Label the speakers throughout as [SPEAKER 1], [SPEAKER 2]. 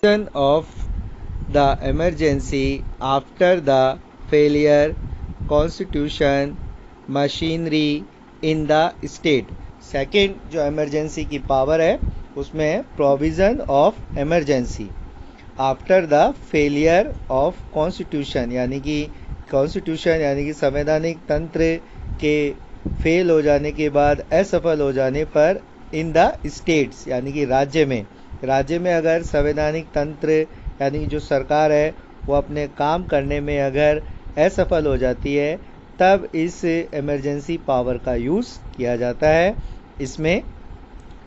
[SPEAKER 1] of the emergency after the failure constitution machinery in the state. Second जो emergency की power है उसमें है provision of emergency after the failure of constitution, यानी कि संवैधानिक तंत्र के फेल हो जाने के बाद, असफल हो जाने पर, इन द स्टेट्स यानी कि राज्य में अगर संवैधानिक तंत्र यानी कि जो सरकार है वो अपने काम करने में अगर असफल हो जाती है तब इस इमरजेंसी पावर का यूज़ किया जाता है। इसमें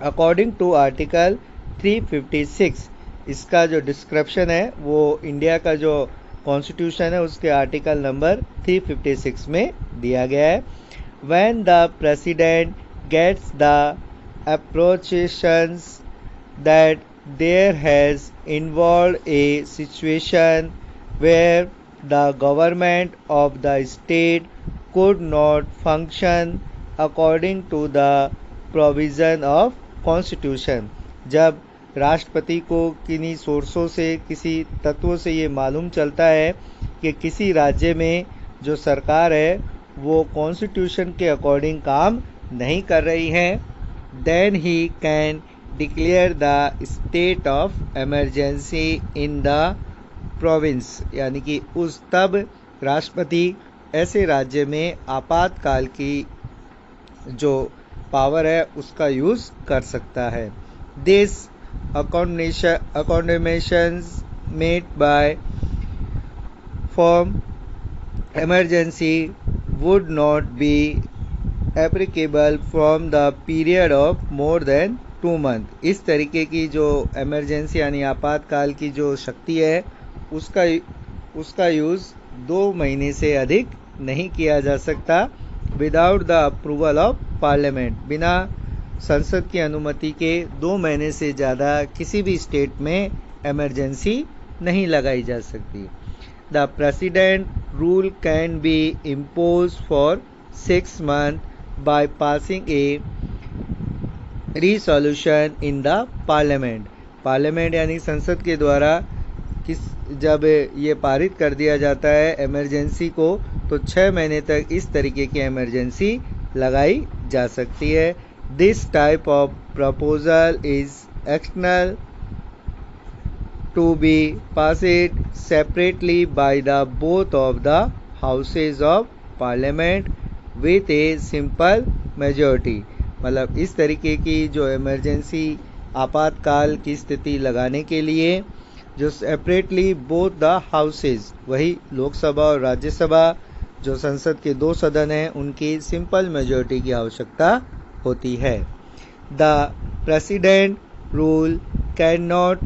[SPEAKER 1] अकॉर्डिंग टू आर्टिकल 356 इसका जो डिस्क्रिप्शन है वो इंडिया का जो कॉन्स्टिट्यूशन है उसके आर्टिकल नंबर 356 में दिया गया है। When the president gets the approaches that there has involved a situation where the government of the state could not function according to the provision of constitution। जब राष्ट्रपति को किन्हीं सोर्सों से, किसी तत्वों से ये मालूम चलता है कि किसी राज्य में जो सरकार है वो कॉन्स्टिट्यूशन के अकॉर्डिंग काम नहीं कर रही है, then he can declare the state of emergency in the province, यानी कि उस तब राष्ट्रपति ऐसे राज्य में आपातकाल की जो पावर है उसका यूज़ कर सकता है। This accommodations made by from emergency would not be applicable from the period of more than 2 month. इस तरीके की जो इमरजेंसी यानी आपातकाल की जो शक्ति है उसका यूज़ 2 महीने से अधिक नहीं किया जा सकता without the approval of parliament. बिना संसद की अनुमति के 2 महीने से ज़्यादा किसी भी स्टेट में इमरजेंसी नहीं लगाई जा सकती। The president rule can be impose for 6 months by passing a resolution in the parliament यानी संसद के द्वारा जब ये पारित कर दिया जाता है इमरजेंसी को तो 6 महीने तक इस तरीके की इमरजेंसी लगाई जा सकती है। This type of proposal is external to be passed separately by the both of the houses of parliament with a simple majority. मतलब इस तरीके की जो इमरजेंसी आपातकाल की स्थिति लगाने के लिए जो सेपरेटली बोथ द हाउसेज, वही लोकसभा और राज्यसभा जो संसद के 2 सदन हैं उनकी सिंपल मेजॉरिटी की आवश्यकता होती है। The president rule can not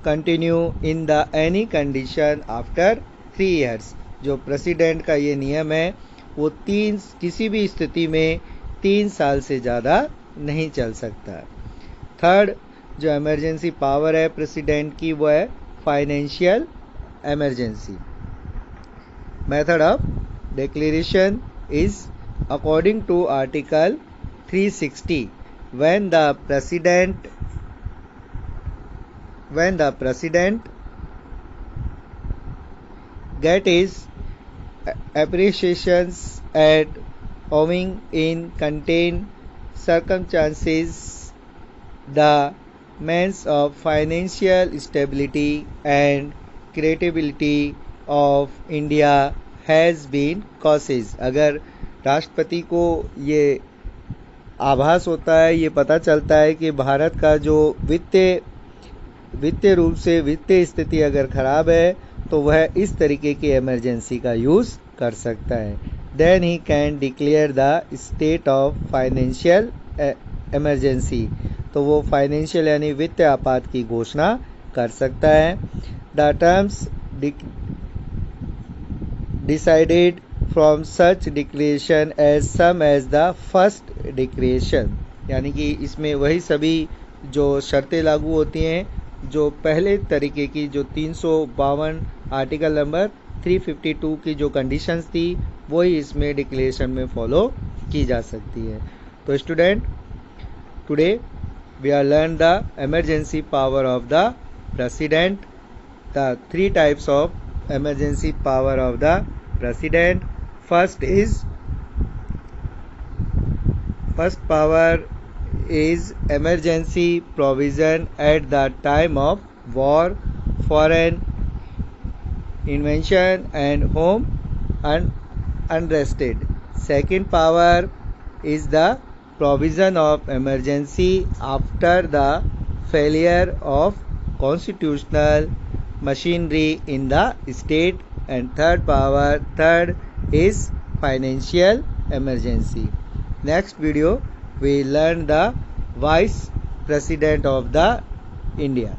[SPEAKER 1] continue in the any condition after 3 years। जो प्रेसिडेंट का ये नियम है वो किसी भी स्थिति में 3 साल से ज़्यादा नहीं चल सकता। थर्ड जो इमरजेंसी पावर है प्रेसिडेंट की वो है financial emergency. Method of declaration is according to article 360 when the president get his appreciations at owing in contained circumstances the means of financial stability and credibility of India has been caused। अगर राष्ट्रपति को ये आभास होता है, ये पता चलता है कि भारत का जो वित्तीय रूप से वित्तीय स्थिति अगर खराब है तो वह इस तरीके की इमरजेंसी का यूज़ कर सकता है। Then he can declare the state of financial emergency, तो वो फाइनेंशियल यानी वित्तीय आपात की घोषणा कर सकता है। The terms decided from such declaration as same as the first declaration, यानी कि इसमें वही सभी जो शर्तें लागू होती हैं जो पहले तरीके की जो 352 आर्टिकल नंबर 352 की जो कंडीशंस थी वही इसमें डिक्लेरेशन में फॉलो की जा सकती है। तो student, today we are learn the emergency power of the president. The three types of emergency power of the president. First power is emergency provision at the time of war, foreign invasion and home unrested. Second power is the provision of emergency after the failure of constitutional machinery in the state. And third is financial emergency. Next video we learn the vice president of the India.